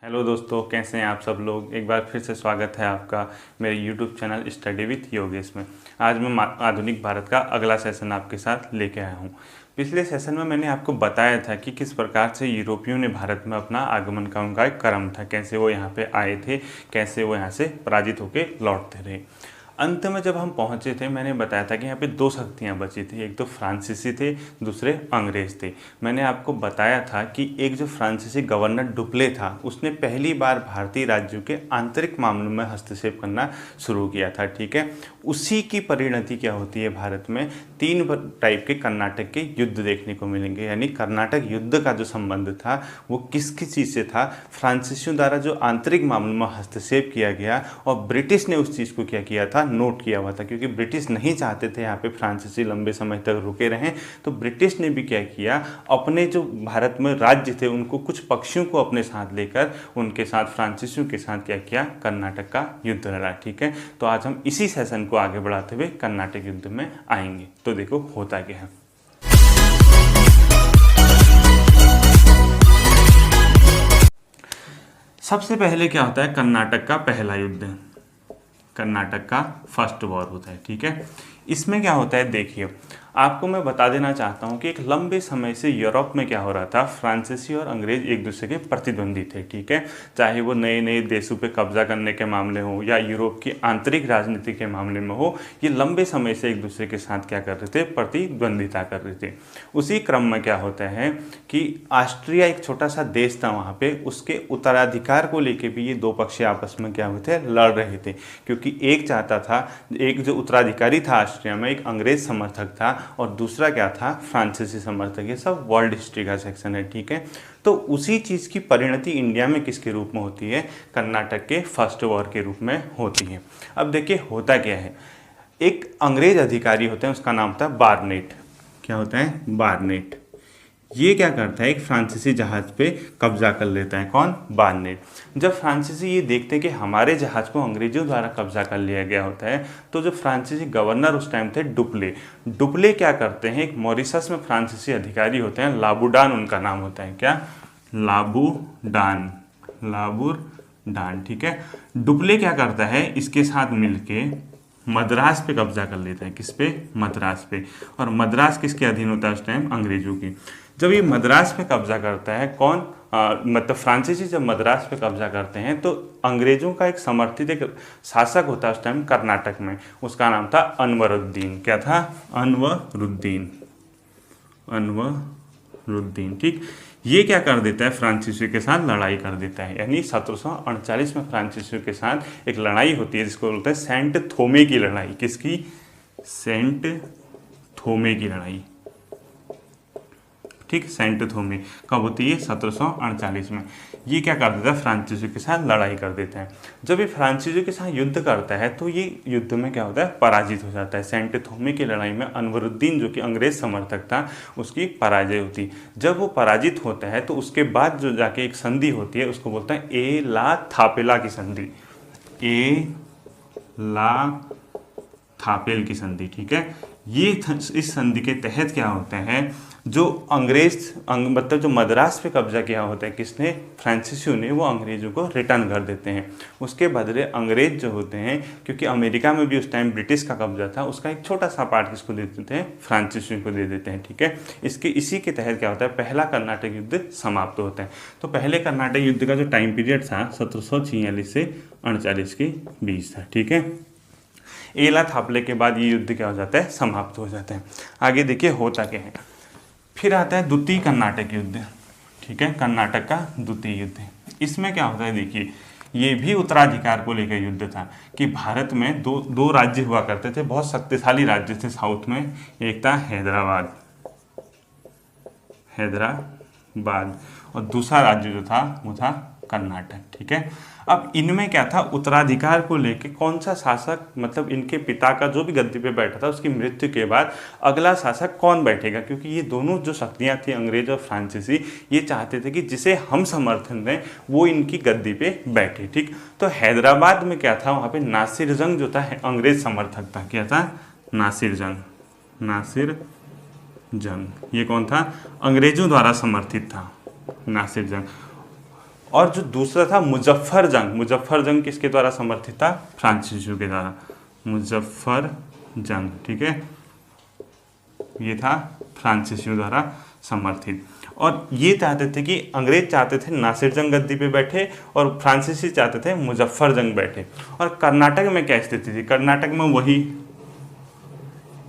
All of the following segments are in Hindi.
हेलो दोस्तों, कैसे हैं आप सब लोग। एक बार फिर से स्वागत है आपका मेरे YouTube channel study with Yogesh में। आज मैं आधुनिक भारत का अगला सेशन आपके साथ लेके आया हूँ। पिछले सेशन में मैंने आपको बताया था कि किस प्रकार से यूरोपियों ने भारत में अपना आगमन का उनका एक क्रम था, कैसे वो यहाँ पे आए थे, कैसे वो यहाँ से पराजित होकर लौटते रहे। अंत में जब हम पहुंचे थे, मैंने बताया था कि यहाँ पे दो शक्तियाँ बची थी, एक तो फ्रांसीसी थे, दूसरे अंग्रेज थे। मैंने आपको बताया था कि एक जो फ्रांसीसी गवर्नर डुप्ले था, उसने पहली बार भारतीय राज्यों के आंतरिक मामलों में हस्तक्षेप करना शुरू किया था। ठीक है, उसी की परिणति क्या होती है, भारत में तीन टाइप के कर्नाटक के युद्ध देखने को मिलेंगे। यानी कर्नाटक युद्ध का जो संबंध था वो किस किस चीज़ से था, फ्रांसीसियों द्वारा जो आंतरिक मामलों में हस्तक्षेप किया गया, और ब्रिटिश ने उस चीज़ को क्या किया था, नोट किया हुआ था। क्योंकि ब्रिटिश नहीं चाहते थे यहाँ पे फ्रांसीसी लंबे समय तक रुके रहें, तो ब्रिटिश ने भी क्या किया, अपने जो भारत में राज्य थे उनको कुछ पक्षियों को अपने साथ लेकर उनके साथ फ्रांसीसियों के साथ क्या किया, कर्नाटक का युद्ध लड़ा। ठीक है, तो आज हम इसी सेशन को आगे बढ़ाते हुए कर्नाटक युद्ध में आएंगे। तो देखो होता क्या है। सबसे पहले क्या होता है, कर्नाटक का पहला युद्ध, कर्नाटक का फर्स्ट वॉर होता है। ठीक है, इसमें क्या होता है, देखिए आपको मैं बता देना चाहता हूँ कि एक लंबे समय से यूरोप में क्या हो रहा था, फ्रांसीसी और अंग्रेज एक दूसरे के प्रतिद्वंदी थे। ठीक है, चाहे वो नए नए देशों पे कब्जा करने के मामले हो या यूरोप की आंतरिक राजनीति के मामले में हो, ये लंबे समय से एक दूसरे के साथ क्या कर रहे थे, प्रतिद्वंदिता कर रहे थे। उसी क्रम में क्या होता है कि ऑस्ट्रिया एक छोटा सा देश था, वहाँ पे उसके उत्तराधिकार को लेकर भी ये दो पक्ष आपस में क्या हुए थे, लड़ रहे थे। क्योंकि एक चाहता था, एक जो उत्तराधिकारी था ऑस्ट्रिया में, एक अंग्रेज समर्थक था और दूसरा क्या था, फ्रांसीसी समर्थक। ये सब वर्ल्ड हिस्ट्री का सेक्शन है। ठीक है, तो उसी चीज़ की परिणति इंडिया में किसके रूप में होती है, कर्नाटक के फर्स्ट वॉर के रूप में होती है। अब देखिए होता क्या है, एक अंग्रेज अधिकारी होते हैं, उसका नाम था बार्नेट। क्या होता है, बार्नेट। ये क्या करता है, एक फ्रांसीसी जहाज पे कब्जा कर लेता है। कौन, बार्नेट। जब फ्रांसीसी ये देखते हैं कि हमारे जहाज को अंग्रेजों द्वारा कब्जा कर लिया गया होता है, तो जो फ्रांसीसी गवर्नर उस टाइम थे डुप्ले क्या करते हैं, एक मॉरिशस में फ्रांसीसी अधिकारी होते हैं, लाबुडान उनका नाम होता है। क्या, लाबुडान, लाबुडान। ठीक है, डुप्ले क्या करता है, इसके साथ मिलके मद्रास पे कब्जा कर लेता है। किस पे, मद्रास पे। और मद्रास किसके अधीन होता है उस टाइम, अंग्रेजों की। जब ये मद्रास पे कब्जा करता है, कौन, मतलब फ्रांसीसी जब मद्रास पे कब्जा करते हैं, तो अंग्रेजों का एक समर्थित एक शासक होता है उस टाइम कर्नाटक में, उसका नाम था अनवरुद्दीन। क्या था, अनवरुद्दीन, अनवरुद्दीन। ठीक, ये क्या कर देता है, फ्रांसीसियों के साथ लड़ाई कर देता है। यानी 1748 में फ्रांसीसियों के साथ एक लड़ाई होती है जिसको बोलते हैं सेंट थोमे की लड़ाई। किसकी, सेंट थोमे की लड़ाई। ठीक, सेंट थोमे कब होती है, 1748 में। ये क्या कर देता है, फ्रांसीसियों के साथ लड़ाई कर देता है। जब ये फ्रांसीसियों के साथ युद्ध करता है तो ये युद्ध में क्या होता है, पराजित हो जाता है। सेंट थोमे की लड़ाई में अनवरुद्दीन जो कि अंग्रेज समर्थक था, उसकी पराजय होती। जब वो पराजित होता है तो उसके बाद जो जाके एक संधि होती है, उसको बोलते हैं ए ला थापेला की संधि, ए ला थापेल की संधि। ठीक है, ये इस संधि के तहत क्या होता है, जो मतलब जो मद्रास पे कब्जा किया होता है किसने, फ्रांसीसियों ने, वो अंग्रेजों को रिटर्न कर देते हैं। उसके बदले अंग्रेज जो होते हैं, क्योंकि अमेरिका में भी उस टाइम ब्रिटिश का कब्जा था, उसका एक छोटा सा पार्ट किसको दे देते हैं, फ्रांसीसियों को दे देते हैं। ठीक है, इसी के तहत क्या होता है, पहला कर्नाटक युद्ध समाप्त होता है। तो पहले कर्नाटक युद्ध का जो टाइम पीरियड था 1746 से 48 के बीच था। ठीक है, एला थापले के बाद ये युद्ध क्या हो जाता है, समाप्त हो जाता है। आगे देखिए होता क्या है, फिर आता है द्वितीय कर्नाटक युद्ध। ठीक है, कर्नाटक का द्वितीय युद्ध। इसमें क्या होता है, देखिए ये भी उत्तराधिकार को लेकर युद्ध था कि भारत में दो राज्य हुआ करते थे, बहुत शक्तिशाली राज्य थे साउथ में। एक था हैदराबाद, और दूसरा राज्य जो था वो था कर्नाटक। ठीक है, अब इनमें क्या था, उत्तराधिकार को लेके कौन सा शासक, मतलब इनके पिता का जो भी गद्दी पे बैठा था, उसकी मृत्यु के बाद अगला शासक कौन बैठेगा। क्योंकि ये दोनों जो शक्तियां थी, अंग्रेज और फ्रांसीसी, ये चाहते थे कि जिसे हम समर्थन दें वो इनकी गद्दी पे बैठे। ठीक, तो हैदराबाद में क्या था, वहाँ पे नासिर जंग जो था अंग्रेज समर्थक था। क्या था, नासिर जंग। ये कौन था, अंग्रेजों द्वारा समर्थित था नासिर जंग। और जो दूसरा था मुजफ्फर जंग, मुजफ्फर जंग किसके द्वारा समर्थित था? फ्रांसीसियों के द्वारा, मुजफ्फर जंग, ठीक है, ये था फ्रांसीसियों द्वारा समर्थित। और ये चाहते थे कि अंग्रेज चाहते थे नासिर जंग गद्दी पे बैठे और फ्रांसीसी चाहते थे मुजफ्फर जंग बैठे। और कर्नाटक में क्या स्थिति थी? कर्नाटक में वही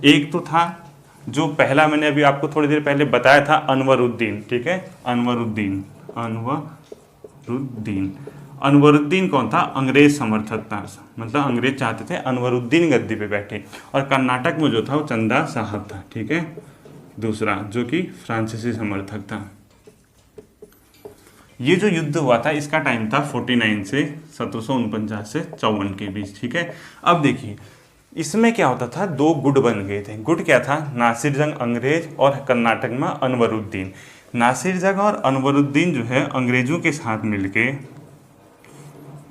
एक तो था जो पहला मैंने अभी आपको थोड़ी देर पहले बताया था, अनवरुद्दीन, ठीक है, अनवरुद्दीन, अनवरुद्दीन, अनवरुद्दीन कौन था? अंग्रेज समर्थक था, मतलब अंग्रेज चाहते थे अनवरुद्दीन गद्दी पे बैठे। और कर्नाटक में जो था वो चंदा साहब था, ठीक है, दूसरा, जो कि फ्रांसीसी समर्थक था। ये जो युद्ध हुआ था इसका टाइम था 49 से 1749 से 54 के बीच, ठीक है। अब देखिए इसमें क्या होता था, दो गुट बन गए थे। गुट क्या था? नासिर जंग अंग्रेज और कर्नाटक में अनवरुद्दीन। नासिर जंग और अनवरुद्दीन जो है अंग्रेजों के साथ मिलके,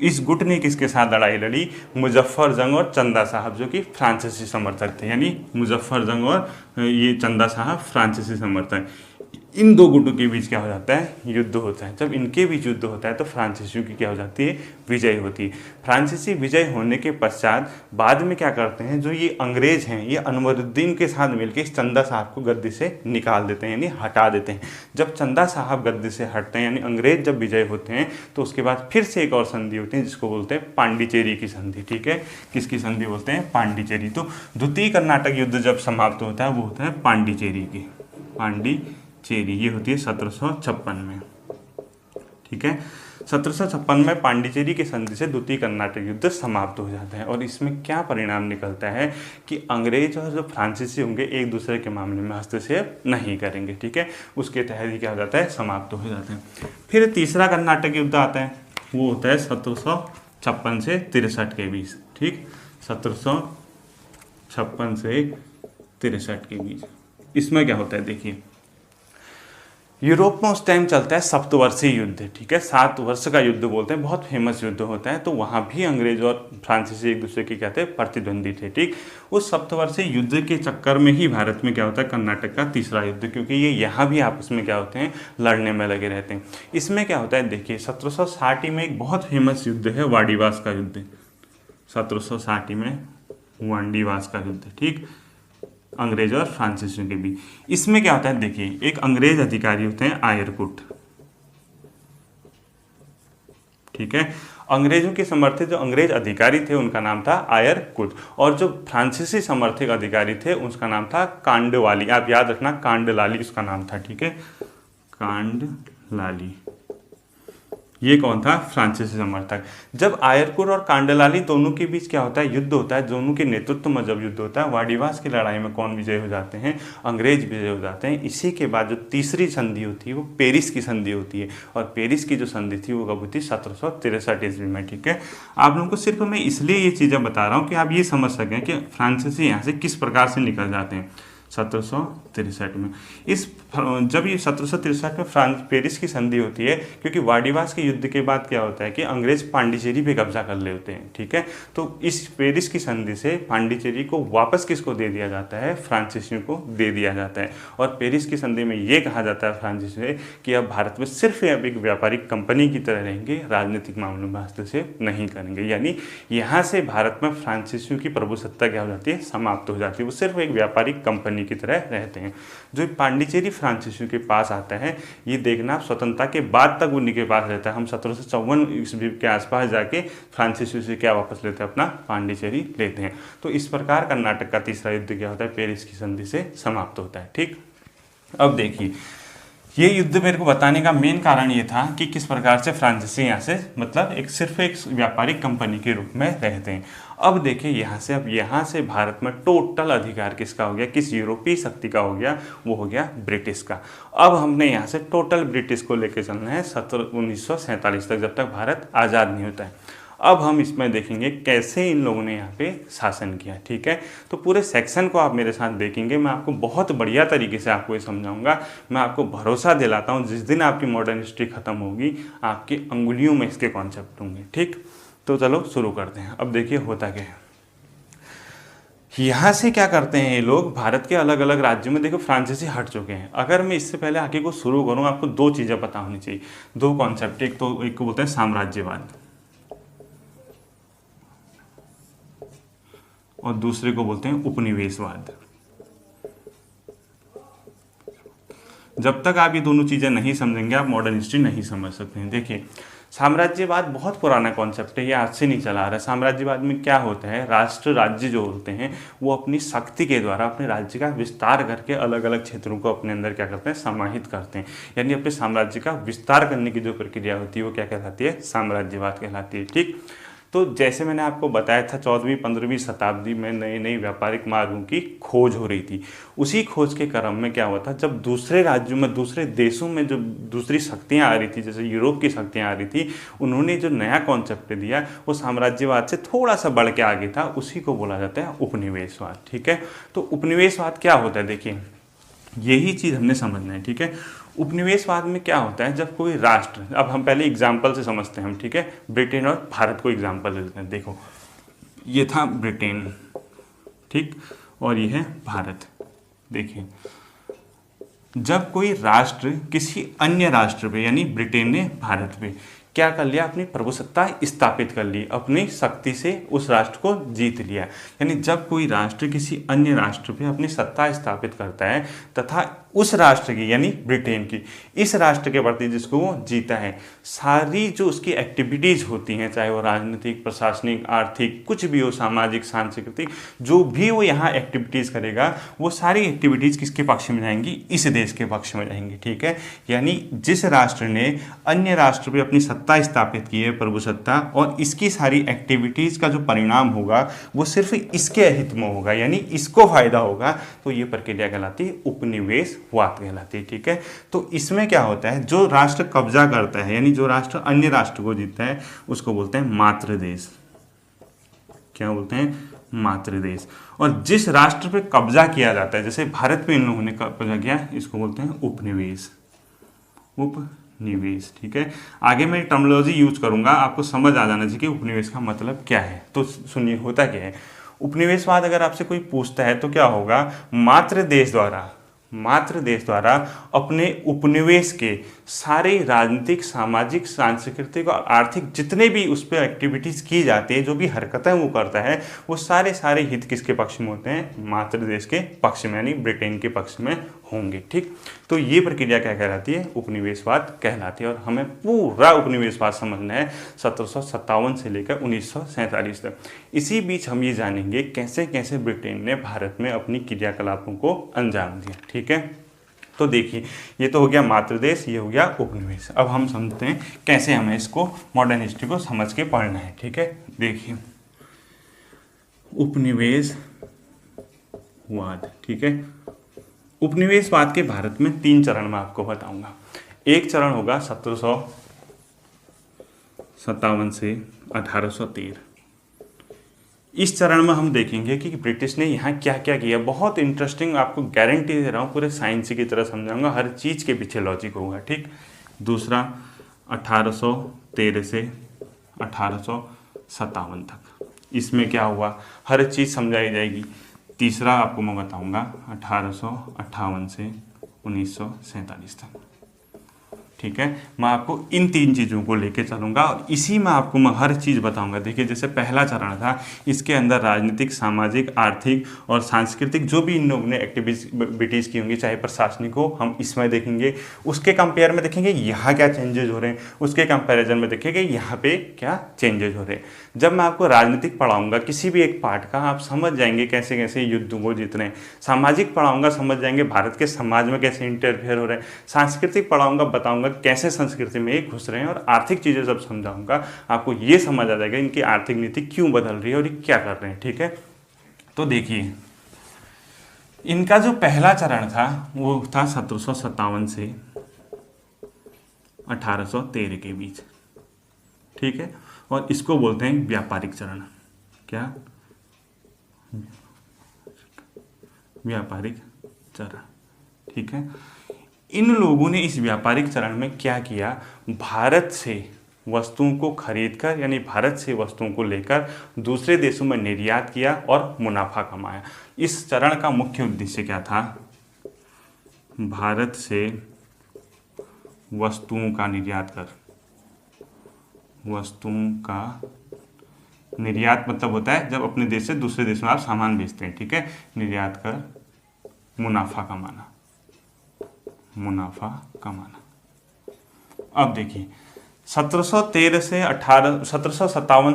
इस गुट ने किसके साथ लड़ाई लड़ी? मुजफ्फर जंग और चंदा साहब, जो कि फ्रांसीसी समर्थक थे, यानी मुजफ्फर जंग और ये चंदा साहब फ्रांसीसी समर्थक। इन दो गुटों के बीच क्या हो जाता है? युद्ध होता है। जब इनके बीच युद्ध होता है तो फ्रांसीसियों की क्या हो जाती है? विजय होती है। फ्रांसीसी विजय होने के पश्चात बाद में क्या करते हैं, जो ये अंग्रेज हैं ये अनवरुद्दीन के साथ मिलकर इस चंदा साहब को गद्दी से निकाल देते हैं, यानी हटा देते हैं। जब चंदा साहब गद्दी से हटते हैं, यानी अंग्रेज जब विजय होते हैं, तो उसके बाद फिर से एक और संधि होती है जिसको बोलते हैं पांडिचेरी की संधि, ठीक है। किसकी संधि बोलते हैं? पांडिचेरी। तो द्वितीय कर्नाटक युद्ध जब समाप्त होता है वो होता है पांडिचेरी की, पांडिचेरी, ये होती है 1756 में, ठीक है। 1756 में पांडिचेरी की संधि से द्वितीय कर्नाटक युद्ध समाप्त हो जाता है। और इसमें क्या परिणाम निकलता है कि अंग्रेज और जो फ्रांसीसी होंगे एक दूसरे के मामले में हस्तक्षेप नहीं करेंगे, ठीक है। उसके तहत ही क्या हो जाता है? समाप्त हो जाता है। फिर तीसरा कर्नाटक युद्ध आता है, वो होता है 1756 से 63 के बीच, ठीक, 1756 से 63 के बीच। इसमें क्या होता है देखिए, यूरोप में उस टाइम चलता है सप्तवर्षीय युद्ध, ठीक है, 7 वर्ष का युद्ध बोलते हैं, बहुत फेमस युद्ध होता है। तो वहाँ भी अंग्रेज और फ्रांसीसी एक दूसरे के क्या थे? प्रतिद्वंदी थे, ठीक। उस सप्तवर्षीय युद्ध के चक्कर में ही भारत में क्या होता है? कर्नाटक का तीसरा युद्ध, क्योंकि ये यहाँ भी आपस में क्या होते हैं? लड़ने में लगे रहते हैं। इसमें क्या होता है देखिए, 1760 में एक बहुत फेमस युद्ध है वाडीवास का युद्ध, 1760 में वाडीवास का युद्ध, ठीक, अंग्रेज और फ्रांसीसियों के बीच। इसमें क्या होता है देखिए, एक अंग्रेज अधिकारी होते हैं आयरकुट, ठीक है। अंग्रेजों के समर्थित जो अंग्रेज अधिकारी थे उनका नाम था आयरकुट, और जो फ्रांसीसी समर्थित अधिकारी थे उसका नाम था कांडवाली। आप याद रखना, कांडलाली उसका नाम था, ठीक है, कांडलाली। ये कौन था? फ्रांसीसी समर्थक। जब आयरकुट और कांडलाली दोनों के बीच क्या होता है? युद्ध होता है। दोनों के नेतृत्व में जब युद्ध होता है, वाडीवास की लड़ाई में कौन विजय हो जाते हैं? अंग्रेज विजय हो जाते हैं। इसी के बाद जो तीसरी संधि होती है वो पेरिस की संधि होती है, और पेरिस की जो संधि थी वो कब हुई थी? 1763 ईस्वी में, ठीक है। आप लोगों को सिर्फ मैं इसलिए ये चीज़ें बता रहा हूँ कि आप ये समझ सकें कि फ्रांसीसी यहाँ से किस प्रकार से निकल जाते हैं 1763 में। जब ये 1763 में पेरिस की संधि होती है, क्योंकि वाडीवास के युद्ध के बाद क्या होता है कि अंग्रेज पांडिचेरी पे कब्जा कर लेते हैं, ठीक है। तो इस पेरिस की संधि से पांडिचेरी को वापस किसको दे दिया जाता है? फ्रांसीसियों को दे दिया जाता है। और पेरिस की संधि में ये कहा जाता है फ्रांसीसी से कि अब भारत में सिर्फ अब एक व्यापारिक कंपनी की तरह रहेंगे, राजनीतिक मामलों में हस्तक्षेप नहीं करेंगे। यानी यहाँ से भारत में फ्रांसीसियों की प्रभुसत्ता क्या हो जाती है? समाप्त हो जाती है। वो सिर्फ एक व्यापारिक कंपनी की तरह रहते हैं। जो पांडिचेरी फ्रांसीसियों के पास आता है, ये देखना स्वतंत्रता के बाद तक उन्हीं के पास रहता है। हम 1754 ईस्वी के आसपास जाके फ्रांसीसियों से क्या वापस लेते हैं? अपना पांडिचेरी लेते हैं। तो इस प्रकार कर्नाटक का तीसरा युद्ध क्या होता है? पेरिस की संधि से समाप्त होता है, ठीक। अब देखिए, ये युद्ध मेरे को बताने का मेन कारण ये था कि किस प्रकार से फ्रांसीसी यहाँ से मतलब सिर्फ एक व्यापारिक कंपनी के रूप में रहते हैं। अब देखिए यहाँ से भारत में टोटल अधिकार किसका हो गया? किस यूरोपीय शक्ति का हो गया? वो हो गया ब्रिटिश का। अब हमने यहाँ से टोटल ब्रिटिश को लेकर चलना है 1947 तक, जब तक भारत आज़ाद नहीं होता है। अब हम इसमें देखेंगे कैसे इन लोगों ने यहाँ पे शासन किया, ठीक है। तो पूरे सेक्शन को आप मेरे साथ देखेंगे, मैं आपको बहुत बढ़िया तरीके से आपको ये समझाऊंगा। मैं आपको भरोसा दिलाता हूँ जिस दिन आपकी मॉडर्न हिस्ट्री खत्म होगी, आपकी अंगुलियों में इसके कॉन्सेप्ट होंगे, ठीक। तो चलो शुरू करते हैं। अब देखिए होता क्या है। यहाँ से क्या करते हैं ये लोग, भारत के अलग अलग राज्यों में देखो फ्रांसीसी हट चुके हैं। अगर मैं इससे पहले आगे को शुरू करूँ, आपको दो चीज़ें पता होनी चाहिए, दो कॉन्सेप्ट। एक तो एक को बोलते हैं साम्राज्यवाद और दूसरे को बोलते हैं उपनिवेशवाद। जब तक आप ये दोनों चीज़ें नहीं समझेंगे आप मॉडर्न हिस्ट्री नहीं समझ सकते हैं। देखिए, साम्राज्यवाद बहुत पुराना कॉन्सेप्ट है, ये आज से नहीं चला आ रहा है। साम्राज्यवाद में क्या होता है, राष्ट्र राज्य जो होते हैं वो अपनी शक्ति के द्वारा अपने राज्य का विस्तार करके अलग अलग क्षेत्रों को अपने अंदर क्या करते हैं, समाहित करते हैं। यानी अपने साम्राज्य का विस्तार करने की जो प्रक्रिया होती है वो क्या कहलाती है, साम्राज्यवाद कहलाती है। ठीक, तो जैसे मैंने आपको बताया था 14वीं 15वीं शताब्दी में नई नई व्यापारिक मार्गों की खोज हो रही थी। उसी खोज के क्रम में क्या हुआ था, जब दूसरे राज्यों में, दूसरे देशों में जो दूसरी शक्तियां आ रही थी, जैसे यूरोप की शक्तियां आ रही थी, उन्होंने जो नया कॉन्सेप्ट दिया वो साम्राज्यवाद से थोड़ा सा बढ़ के आगे था, उसी को बोला जाता है उपनिवेशवाद। ठीक है, तो उपनिवेशवाद क्या होता है, देखिए यही चीज़ हमने समझना है। ठीक है, उपनिवेशवाद में क्या होता है, जब कोई राष्ट्र, अब हम पहले एग्जाम्पल से समझते हैं हम। ठीक है, ब्रिटेन और भारत को एग्जाम्पल लेते हैं। देखो, ये था ब्रिटेन, ठीक, और ये है भारत। देखिए, जब कोई राष्ट्र किसी अन्य राष्ट्र पे, यानी ब्रिटेन ने भारत पे क्या कर लिया, अपनी प्रभुसत्ता स्थापित कर ली, अपनी शक्ति से उस राष्ट्र को जीत लिया। यानी जब कोई राष्ट्र किसी अन्य राष्ट्र पे अपनी सत्ता स्थापित करता है तथा उस राष्ट्र की, यानी ब्रिटेन की, इस राष्ट्र के प्रति जिसको वो जीता है, सारी जो उसकी एक्टिविटीज़ होती हैं, चाहे वो राजनीतिक, प्रशासनिक, आर्थिक, कुछ भी हो, सामाजिक, सांस्कृतिक, जो भी वो यहाँ एक्टिविटीज़ करेगा, वो सारी एक्टिविटीज़ किसके पक्ष में जाएंगी, इस देश के पक्ष में जाएंगी। ठीक है, यानी जिस राष्ट्र ने अन्य राष्ट्र पे अपनी सत्ता स्थापित की है, प्रभुसत्ता, और इसकी सारी एक्टिविटीज़ का जो परिणाम होगा वो सिर्फ इसके हित में होगा, यानी इसको फायदा होगा, तो ये प्रक्रिया कहलाती है उपनिवेशवाद कहलाती है। ठीक है, तो इसमें क्या होता है, जो राष्ट्र कब्जा करता है, यानी जो राष्ट्र अन्य राष्ट्र को जीतता है, उसको बोलते हैं मातृ देश। क्या बोलते हैं, मातृ देश। और जिस राष्ट्र पे कब्जा किया जाता है, जैसे भारत पे इन लोगों ने कब्जा किया, इसको बोलते हैं उपनिवेश, उपनिवेश। ठीक है, आगे मैं टर्मिनोलॉजी यूज करूंगा, आपको समझ आ जाना चाहिए कि उपनिवेश का मतलब क्या है। तो सुनिए, होता क्या है उपनिवेशवाद। अगर आपसे कोई पूछता है तो क्या होगा, मातृ देश द्वारा अपने उपनिवेश के सारे राजनीतिक, सामाजिक, सांस्कृतिक और आर्थिक जितने भी उस पर एक्टिविटीज़ की जाती है, जो भी हरकतें वो करता है, वो सारे हित किसके पक्ष में होते हैं, मातृ देश के पक्ष में, यानी ब्रिटेन के पक्ष में होंगे। ठीक, तो ये प्रक्रिया क्या कहलाती है, उपनिवेशवाद कहलाती है। और हमें पूरा उपनिवेशवाद समझना है 1757 से लेकर 1947 तक। इसी बीच हम ये जानेंगे कैसे कैसे ब्रिटेन ने भारत में अपनी क्रियाकलापों को अंजाम दिया। ठीक है, तो देखिए, ये तो हो गया मातृदेश, ये हो गया उपनिवेश। अब हम समझते हैं कैसे हमें इसको मॉडर्न हिस्ट्री को समझ के पढ़ना है। ठीक है, देखिए उपनिवेशवाद। ठीक है, उपनिवेशवाद के भारत में 3 चरण में आपको बताऊंगा। एक चरण होगा 1757 से 1813। इस चरण में हम देखेंगे कि ब्रिटिश ने यहाँ क्या क्या किया। बहुत इंटरेस्टिंग, आपको गारंटी दे रहा हूँ, पूरे साइंस की तरह समझाऊंगा, हर चीज़ के पीछे लॉजिक होगा। ठीक, दूसरा 1813 से 1857 तक, इसमें क्या हुआ हर चीज़ समझाई जाएगी। तीसरा आपको मैं बताऊंगा 1858 से 1947 तक। ठीक है, मैं आपको इन 3 चीज़ों को लेके चलूँगा और इसी में आपको मैं हर चीज़ बताऊँगा। देखिए, जैसे पहला चरण था, इसके अंदर राजनीतिक, सामाजिक, आर्थिक और सांस्कृतिक जो भी इन लोगों ने एक्टिविटीज़ की होंगी, चाहे प्रशासनिक हो, हम इसमें देखेंगे। उसके कंपेयर में देखेंगे यहाँ क्या चेंजेज हो रहे हैं, उसके कंपेरिजन में देखेंगे यहाँ पे क्या चेंजेज हो रहे हैं। जब मैं आपको राजनीतिक पढ़ाऊँगा किसी भी एक पार्ट का, आप समझ जाएंगे कैसे कैसे युद्धों को जीत रहे हैं। सामाजिक पढ़ाऊँगा, समझ जाएंगे भारत के समाज में कैसे इंटरफेयर हो रहे हैं। सांस्कृतिक पढ़ाऊँगा, बताऊँगा कैसे संस्कृति में घुस रहे हैं। और आर्थिक चीज़ें जब समझाऊंगा, आपको ये समझ आ जाएगा इनकी आर्थिक नीति क्यों बदल रही है और ये क्या कर रहे हैं। ठीक है, तो देखिए, इनका जो पहला चरण था वो था 1757 से 1813 के बीच। ठीक है, और इसको बोलते हैं व्यापारिक चरण। क्या, व्यापारिक चरण। ठीक है, इन लोगों ने इस व्यापारिक चरण में क्या किया, भारत से वस्तुओं को खरीदकर यानी भारत से वस्तुओं को लेकर दूसरे देशों में निर्यात किया और मुनाफा कमाया। इस चरण का मुख्य उद्देश्य क्या था? भारत से वस्तुओं का निर्यात कर, वस्तुओं का निर्यात मतलब होता है जब अपने देश से दूसरे देश में आप सामान बेचते हैं, ठीक है। निर्यात कर मुनाफा कमाना, मुनाफा कमाना। अब देखिए 1757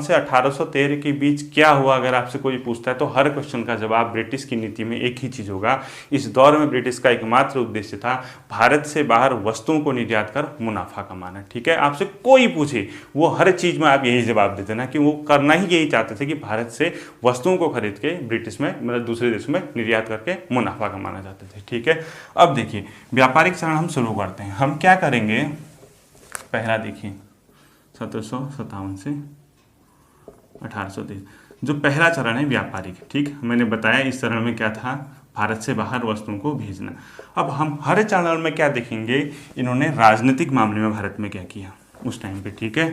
से 1813 के बीच क्या हुआ, अगर आपसे कोई पूछता है तो हर क्वेश्चन का जवाब ब्रिटिश की नीति में एक ही चीज़ होगा। इस दौर में ब्रिटिश का एकमात्र उद्देश्य था भारत से बाहर वस्तुओं को निर्यात कर मुनाफा कमाना, ठीक है। आपसे कोई पूछे वो हर चीज़ में आप यही जवाब देते ना कि वो करना ही यही चाहते थे कि भारत से वस्तुओं को खरीद के ब्रिटिश में मतलब दूसरे देशों में निर्यात करके मुनाफा कमाना चाहते थे, ठीक है। अब देखिए व्यापारिक चरण हम शुरू करते हैं। हम क्या करेंगे, पहला देखिए 1757 से 1823 जो पहला चरण है व्यापारिक, ठीक। मैंने बताया इस चरण में क्या था, भारत से बाहर वस्तुओं को भेजना। अब हम हर चरण में क्या देखेंगे, इन्होंने राजनीतिक मामले में भारत में क्या किया उस टाइम पे, ठीक है।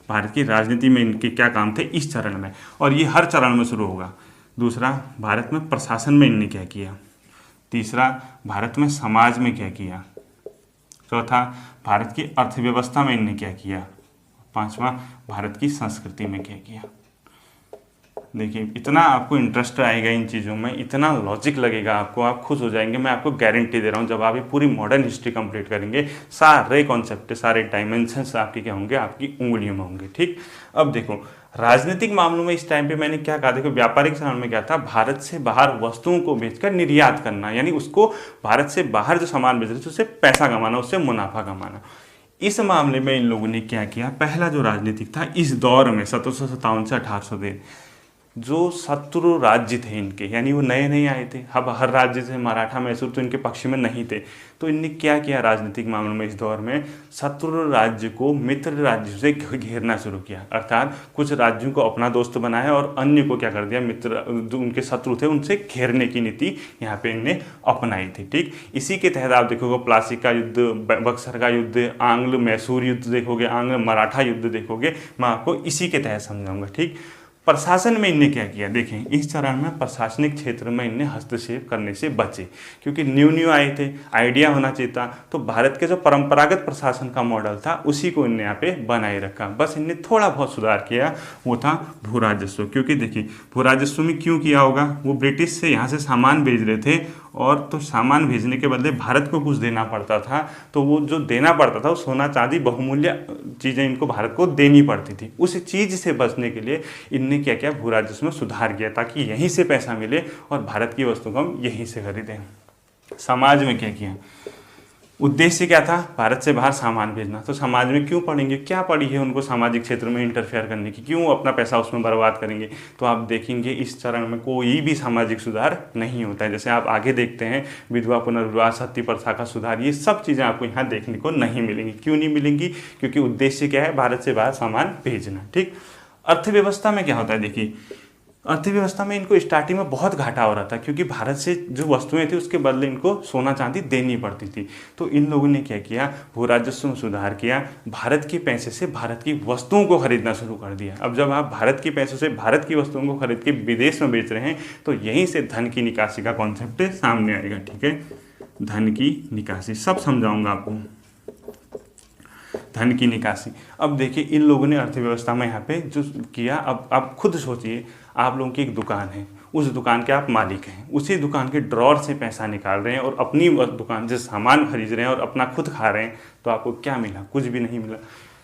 भारत की राजनीति में इनके क्या काम थे इस चरण में, और ये हर चरण में शुरू होगा। दूसरा, भारत में प्रशासन में इनने क्या किया। तीसरा, भारत में समाज में क्या किया। चौथा, भारत की अर्थव्यवस्था में इनने क्या किया। पांचवा, भारत की संस्कृति में क्या किया। देखिए इतना आपको इंटरेस्ट आएगा इन चीज़ों में, इतना लॉजिक लगेगा आपको, आप खुश हो जाएंगे। मैं आपको गारंटी दे रहा हूँ जब आप ये पूरी मॉडर्न हिस्ट्री कंप्लीट करेंगे, सारे कॉन्सेप्ट सारे डायमेंशंस आपके क्या होंगे, आपकी उंगलियों में होंगे, ठीक। अब देखो राजनीतिक मामलों में इस टाइम पे मैंने क्या कहा, देखो व्यापारिक चरण में क्या था, भारत से बाहर वस्तुओं को बेचकर निर्यात करना, यानी उसको भारत से बाहर जो सामान बेच रहे थे उससे पैसा कमाना, उससे मुनाफा कमाना। इस मामले में इन लोगों ने क्या किया, पहला जो राजनीतिक था इस दौर में 1757 से 1813 जो शत्रु राज्य थे इनके, यानी वो नए नए आए थे, अब हर राज्य से मराठा मैसूर तो इनके पक्ष में नहीं थे, तो इनने क्या किया राजनीतिक मामलों में इस दौर में, शत्रु राज्य को मित्र राज्यों से घेरना शुरू किया। अर्थात कुछ राज्यों को अपना दोस्त बनाया और अन्य को क्या कर दिया, मित्र जो उनके शत्रु थे उनसे घेरने की नीति यहाँ पे इनने अपनाई थी, ठीक। इसी के तहत आप देखोगे प्लासी का युद्ध, बक्सर का युद्ध, आंग्ल मैसूर युद्ध देखोगे, आंग्ल मराठा युद्ध देखोगे, मैं आपको इसी के तहत समझाऊंगा, ठीक। प्रशासन में इनने क्या किया, देखें इस चरण में प्रशासनिक क्षेत्र में इनने हस्तक्षेप करने से बचे, क्योंकि न्यू आए थे, आइडिया होना चाहिए था। तो भारत के जो परंपरागत प्रशासन का मॉडल था उसी को इनने यहाँ पे बनाए रखा, बस इनने थोड़ा बहुत सुधार किया, वो था भू राजस्व। क्योंकि देखिए भू राजस्व में क्यों किया होगा, वो ब्रिटिश से यहाँ से सामान भेज रहे थे और तो सामान भेजने के बदले भारत को कुछ देना पड़ता था, तो वो जो देना पड़ता था वो सोना चांदी बहुमूल्य चीज़ें इनको भारत को देनी पड़ती थी। उस चीज़ से बचने के लिए इनने क्या किया, भू राजस्व में सुधार किया ताकि यहीं से पैसा मिले और भारत की वस्तु को हम यहीं से खरीदें। समाज में क्या किया, उद्देश्य क्या था, भारत से बाहर सामान भेजना। तो समाज में क्यों पढ़ेंगे, क्या पड़ी है उनको सामाजिक क्षेत्र में इंटरफेयर करने की, क्यों अपना पैसा उसमें बर्बाद करेंगे। तो आप देखेंगे इस चरण में कोई भी सामाजिक सुधार नहीं होता है। जैसे आप आगे देखते हैं विधवा पुनर्विवाह, सती प्रथा का सुधार, ये सब चीज़ें आपको यहाँ देखने को नहीं मिलेंगी। क्यों नहीं मिलेंगी, क्योंकि उद्देश्य क्या है, भारत से बाहर सामान भेजना, ठीक। अर्थव्यवस्था में क्या होता है, देखिए अर्थव्यवस्था में इनको स्टार्टिंग में बहुत घाटा हो रहा था, क्योंकि भारत से जो वस्तुएं थी उसके बदले इनको सोना चांदी देनी पड़ती थी। तो इन लोगों ने क्या किया, भू राजस्व में सुधार किया, भारत के पैसे से भारत की वस्तुओं को खरीदना शुरू कर दिया। अब जब आप भारत के पैसों से भारत की वस्तुओं को खरीद के विदेश में बेच रहे हैं तो यहीं से धन की निकासी का कॉन्सेप्ट सामने आएगा, ठीक है। धन की निकासी सब समझाऊंगा आपको, धन की निकासी। अब देखिए इन लोगों ने अर्थव्यवस्था में यहाँ पे जो किया, अब आप खुद सोचिए, आप लोगों की एक दुकान है, उस दुकान के आप मालिक हैं, उसी दुकान के ड्रॉर से पैसा निकाल रहे हैं और अपनी दुकान से सामान खरीद रहे हैं और अपना खुद खा रहे हैं, तो आपको क्या मिला, कुछ भी नहीं मिला।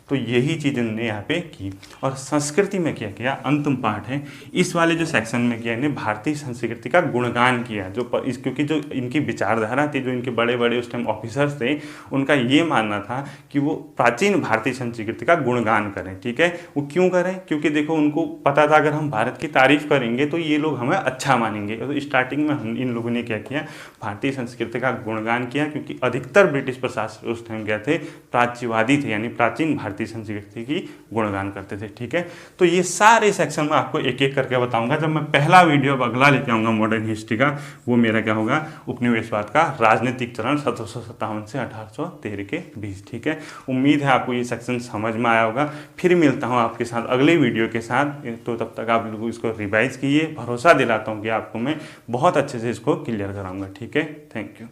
तो यही चीज़ इन्होंने यहाँ पे की। और संस्कृति में क्या किया, अंतिम पार्ट है इस वाले जो सेक्शन में किया, इन्हें भारतीय संस्कृति का गुणगान किया। क्योंकि जो इनकी विचारधारा थी, जो इनके बड़े बड़े उस टाइम ऑफिसर्स थे, उनका ये मानना था कि वो प्राचीन भारतीय संस्कृति का गुणगान करें, ठीक है। वो क्यों करें, क्योंकि देखो उनको पता था अगर हम भारत की तारीफ करेंगे तो ये लोग हमें अच्छा मानेंगे। तो स्टार्टिंग में इन लोगों ने क्या किया, भारतीय संस्कृति का गुणगान किया, क्योंकि अधिकतर ब्रिटिश प्रशासक उस टाइम क्या थे, प्राच्यवादी थे, यानी प्राचीन भारतीय भारतीय संस्कृति की गुणगान करते थे। ठीक है, तो ये सारे सेक्शन में आपको एक एक करके बताऊंगा। जब मैं पहला वीडियो अब अगला लेके आऊँगा मॉडर्न हिस्ट्री का, वो मेरा क्या होगा, उपनिवेशवाद का राजनीतिक चरण 1757 से 1813 के बीच। ठीक है, उम्मीद है आपको ये सेक्शन समझ में आया होगा। फिर मिलता हूँ आपके साथ अगले वीडियो के साथ, तो तब तक आप लोग इसको रिवाइज कीजिए। भरोसा दिलाता हूँ कि आपको मैं बहुत अच्छे से इसको क्लियर कराऊंगा। ठीक है, थैंक यू।